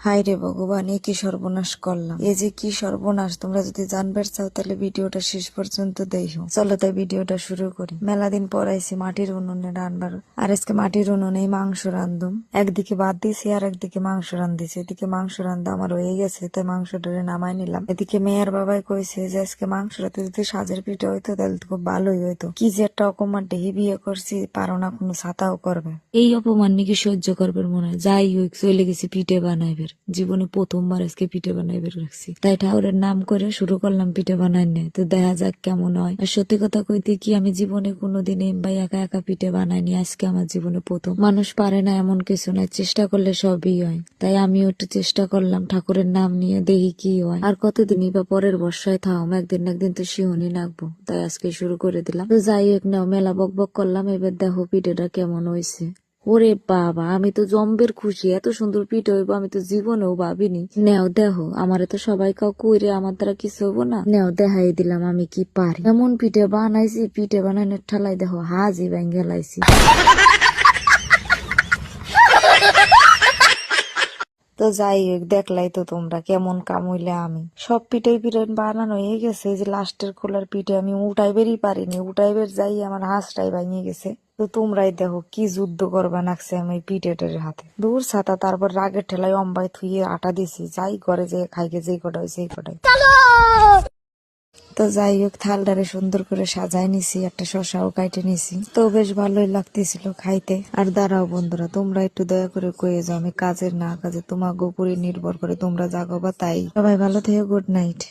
হায় রে ভগবান, এ কি সর্বনাশ করলাম! এ যে কি সর্বনাশ! তোমরা যদি জানবার চাও তাহলে ভিডিওটা শেষ পর্যন্ত দেখো। চলো তাই ভিডিওটা শুরু করি। মেলা দিন পর আইছি মাটির উনুনে রান্নার, আর আজকে মাটির উনুনে মাংস রান্ধুম। একদিকে ভাত দিছি আর একদিকে মাংস রান্ধিছি। এদিকে মাংস রান্ধা আমার হয়ে গেছে, তাই মাংসটারে নামাই নিলাম। এদিকে মেয়ের বাবাই কইছে যে আজকে মাংসটাতে যদি সাজের পিঠে হইতো তাহলে তো খুব ভালোই হইতো। কি যে একটা অপমান, ঢেহি বিয়ে করছি, পারো না কোনো ছাতাও করবে। এই অপমান নাকি সহ্য করবার মনে হয়? যাই হোক, চলে গেছি পিঠে বানাইবার। জীবনে প্রথমবার আজকে পিঠে বানাইবার রাখছি, তাই ঠাকুরের নাম করে শুরু করলাম পিঠে বানাই নিয়ে। তো দেখা যাক কেমন হয়। আর সত্যি কথা কইতে কি, আমি জীবনে কোনোদিন ভাই একা একা পিঠে বানাইনি, আজকে আমার জীবনে প্রথম। মানুষ পারে না এমন কিছু নাই, চেষ্টা করলে সবই হয়। তাই আমিও একটু চেষ্টা করলাম, ঠাকুরের নাম নিয়ে দেখি কি হয়। আর কতদিনই বা পরের বর্ষায় থাম, একদিন না একদিন তো শিহনি নাকবো। তাই আজকে শুরু করে দিলাম। তো যাই হোক, নাও মেলা বক বক করলাম, এবার দেখো পিঠেটা কেমন হয়েছে। ওরে বাবা, আমি তো জম্বের খুশি, এত সুন্দর পিঠে হইব আমি তো জীবনেও ভাবিনি। নেও দেখো, আমারে তো সবাই কাউ কইরে, আমার দ্বারা কিছু হবো না। নেও দেখাই দিলাম আমি কি পারি। এমন পিঠে বানাইছি, পিঠে বানানোর ঠালাই দেখো হাজি ভেঙে লাইছি। তো যাই হোক, দেখলাই তো তোমরা কেমন কাম হইলে। আমি সব পিঠে বানানো হয়ে গেছে, যে লাস্টের খোলার পিঠে আমি উঠাইবেরই পারিনি। উঠাইবের যাই আমার হাঁসটাই ভেঙে গেছে। তো তোমরাই দেখো কি যুদ্ধ করবা নাকছে আমি পিঠেটার হাতে। দূর ছাতা, তারপর রাগের ঠেলায় অম্বাই থুইয়ে আটা দিছি, যাই করে যে খাইকে যেই কটা হয়েছে এই কটাই। তো যাই হোক, থালটারে সুন্দর করে সাজাই নিছি, একটা শশাও কাটে নিছি। তো বেশ ভালোই লাগতেছিল খাইতে। আর দাঁড়াও বন্ধুরা, তোমরা একটু দয়া করে কয়ে যাও আমি কাজের না কাজে তোমাকে উপরে নির্ভর করে তোমরা জাগো বা তাই। সবাই ভালো থেকো, গুড নাইট।